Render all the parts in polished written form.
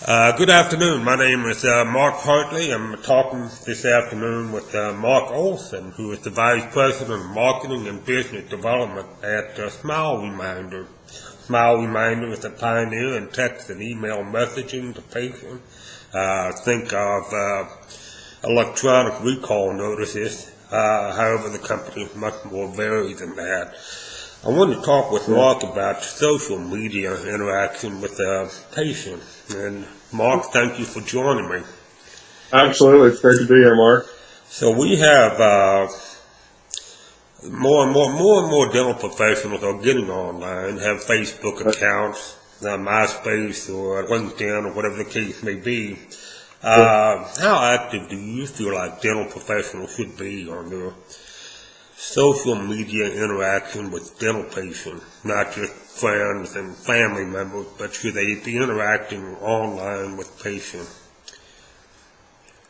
Good afternoon. My name is Mark Hartley. I'm talking this afternoon with Mark Olson, who is the Vice President of Marketing and Business Development at Smile Reminder. Smile Reminder is a pioneer in text and email messaging to patients. Think of electronic recall notices. However, the company is much more varied than that. I want to talk with Mark about social media interaction with the patient. And Mark, thank you for joining me. Absolutely, it's great to be here, Mark. So we have more and more dental professionals are getting online, have Facebook accounts, MySpace or LinkedIn or whatever the case may be. How active do you feel like dental professionals should be on their social media interaction with dental patients, not just friends and family members, but should they be interacting online with patients?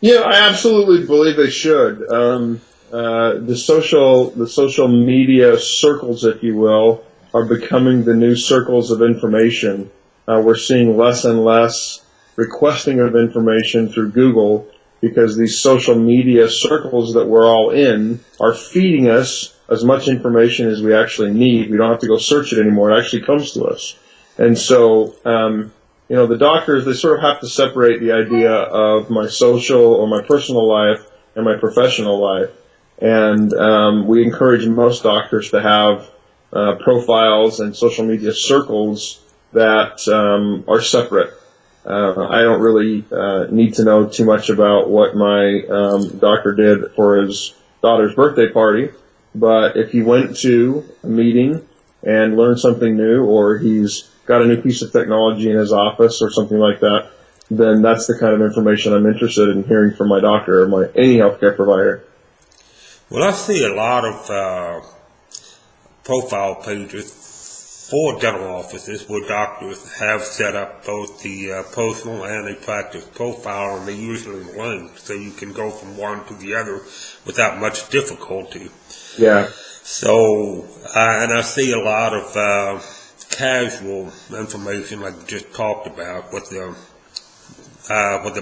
Yeah, I absolutely believe they should. The social media circles, if you will, are becoming the new circles of information. We're seeing less and less requesting of information through Google, because these social media circles that we're all in are feeding us as much information as we actually need. We don't have to go search it anymore. It actually comes to us. And so, the doctors, they sort of have to separate the idea of my social or my personal life and my professional life. And we encourage most doctors to have profiles and social media circles that are separate. I don't really need to know too much about what my doctor did for his daughter's birthday party, but if he went to a meeting and learned something new, or he's got a new piece of technology in his office or something like that, then that's the kind of information I'm interested in hearing from my doctor or any healthcare provider. Well, I see a lot of profile pages for dental offices where doctors have set up both the personal and a practice profile, and they usually link, so you can go from one to the other without much difficulty. Yeah. So, and I see a lot of casual information, like you just talked about, what the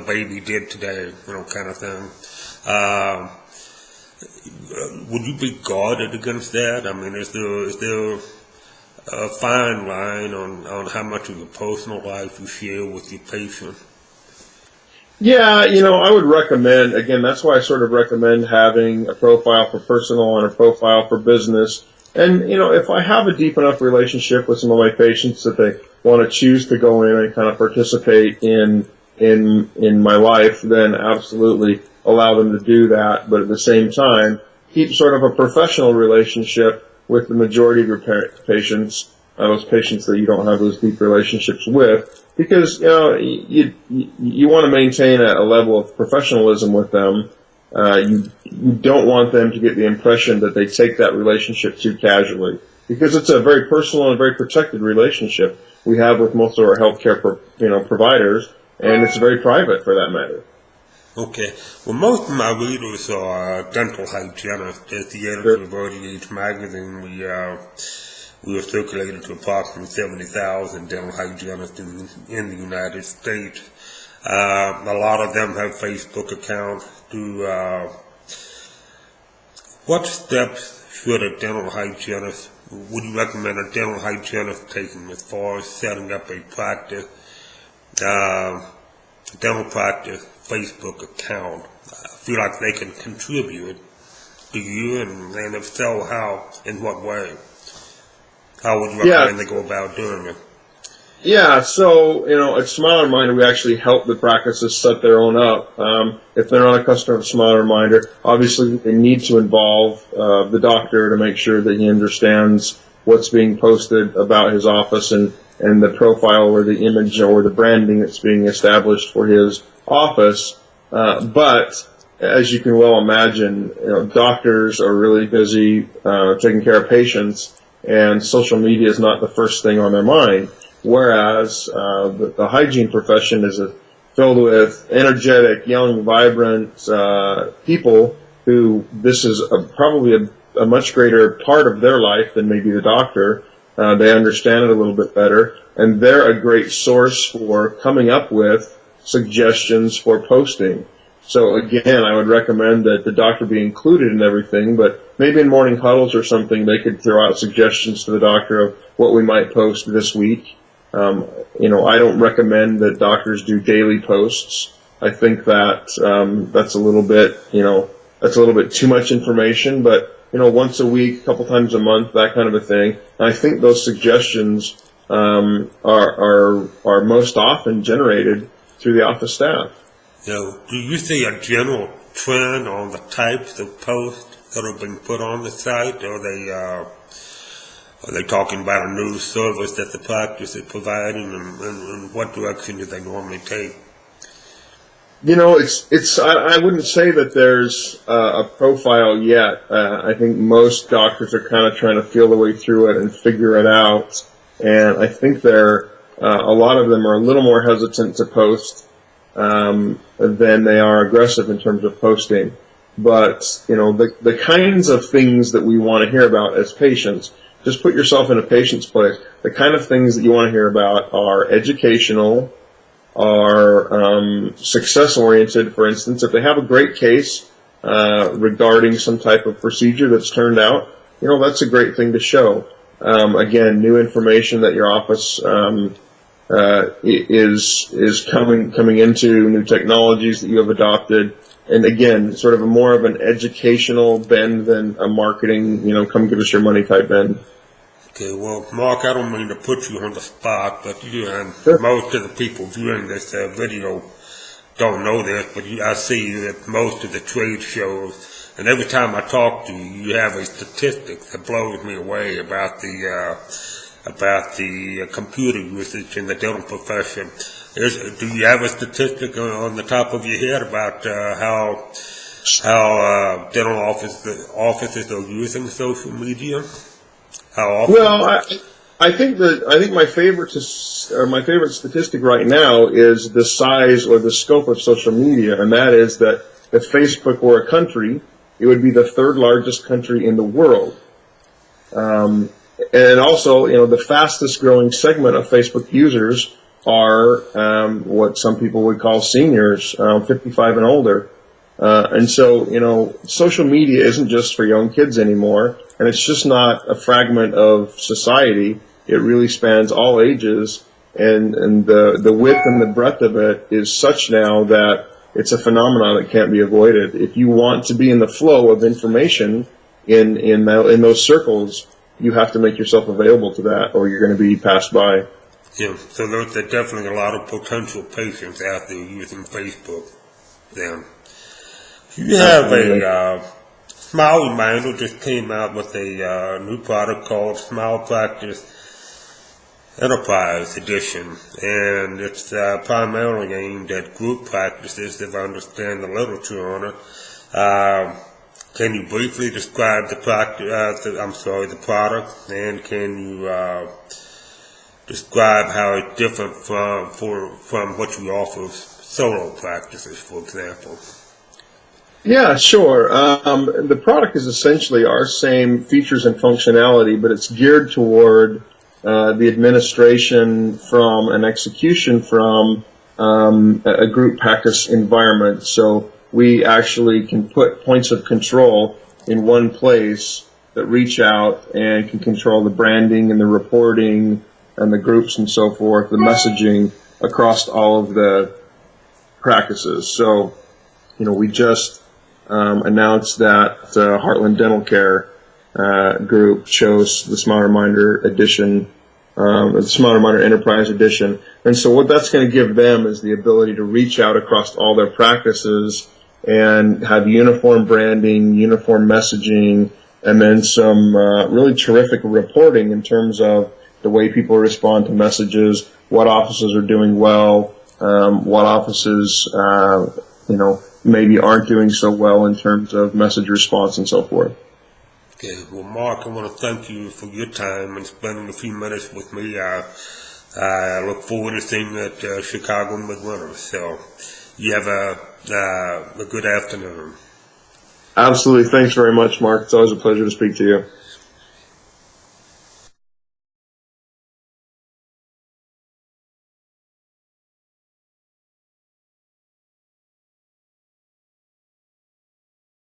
baby did today, kind of thing. Would you be guarded against that? I mean, is there a fine line on how much of your personal life you share with your patient? Yeah, I would recommend, again, that's why I sort of recommend having a profile for personal and a profile for business. And, if I have a deep enough relationship with some of my patients that they want to choose to go in and kind of participate in my life, then absolutely allow them to do that. But at the same time, keep sort of a professional relationship with the majority of your patients, those patients that you don't have those deep relationships with, because you want to maintain a level of professionalism with them. You don't want them to get the impression that they take that relationship too casually, because it's a very personal and very protected relationship we have with most of our healthcare providers, and it's very private for that matter. Okay. Well, most of my readers are dental hygienists. As the editor of Early Age magazine, we are circulated to approximately 70,000 dental hygienists in the United States. A lot of them have Facebook accounts. What steps should a dental hygienist, would you recommend a dental hygienist taking as far as setting up a practice, dental practice Facebook account? I feel like they can contribute to you, and if so, how, in what way? How would you recommend they go about doing it? Yeah, so, at Smile Reminder, we actually help the practices set their own up. If they're not a customer of Smile Reminder, obviously they need to involve the doctor to make sure that he understands what's being posted about his office and the profile or the image or the branding that's being established for his office. But as you can well imagine, doctors are really busy taking care of patients, and social media is not the first thing on their mind. Whereas the hygiene profession is filled with energetic, young, vibrant people who this is probably a much greater part of their life than maybe the doctor. They understand it a little bit better, and they're a great source for coming up with suggestions for posting. So again, I would recommend that the doctor be included in everything, but maybe in morning huddles or something, they could throw out suggestions to the doctor of what we might post this week. I don't recommend that doctors do daily posts. I think that that's a little bit too much information, but once a week, a couple times a month, that kind of a thing. And I think those suggestions are most often generated through the office staff. So, do you see a general trend on the types of posts that are being put on the site? Are they talking about a new service that the practice is providing, and what direction do they normally take? I wouldn't say that there's a profile yet. I think most doctors are kind of trying to feel their way through it and figure it out. And I think a lot of them are a little more hesitant to post than they are aggressive in terms of posting. But, the kinds of things that we want to hear about as patients, just put yourself in a patient's place. The kind of things that you want to hear about are educational, are success-oriented. For instance, if they have a great case regarding some type of procedure that's turned out, that's a great thing to show. Again, new information that your office is coming into, new technologies that you have adopted, and again, sort of more of an educational bend than a marketing, come give us your money type bend. Okay, well, Mark, I don't mean to put you on the spot, but you and Sure. most of the people viewing this video don't know this, but I see you at most of the trade shows, and every time I talk to you, you have a statistic that blows me away about the computer usage in the dental profession. Do you have a statistic on the top of your head about how dental offices are using social media? How often? Well, I think my favorite statistic right now is the size or the scope of social media, and that is that if Facebook were a country, it would be the third largest country in the world. And also, the fastest growing segment of Facebook users are what some people would call seniors, 55 and older. And so, social media isn't just for young kids anymore, and it's just not a fragment of society. It really spans all ages, and the width and the breadth of it is such now that it's a phenomenon that can't be avoided. If you want to be in the flow of information in those circles, you have to make yourself available to that, or you're going to be passed by. Yeah, so there's definitely a lot of potential patients out there using Facebook then. You have a Smile Reminder just came out with a new product called Smile Practice Enterprise Edition, and it's primarily aimed at group practices that understand the literature on it. Can you briefly describe the product, and can you describe how it's different from what you offer solo practices, for example? Yeah, sure. The product is essentially our same features and functionality, but it's geared toward the administration from and execution from a group practice environment. So we actually can put points of control in one place that reach out and can control the branding and the reporting and the groups and so forth, the messaging across all of the practices. So, we just announced that Heartland Dental Care group chose the Smile Reminder Edition, the Smile Reminder Enterprise Edition. And so what that's going to give them is the ability to reach out across all their practices and have uniform branding, uniform messaging, and then some really terrific reporting in terms of the way people respond to messages, what offices are doing well, what offices, maybe aren't doing so well in terms of message response and so forth. Okay, well, Mark, I want to thank you for your time and spending a few minutes with me. I look forward to seeing you at Chicago Midwinter. So you have a good afternoon. Absolutely. Thanks very much, Mark. It's always a pleasure to speak to you.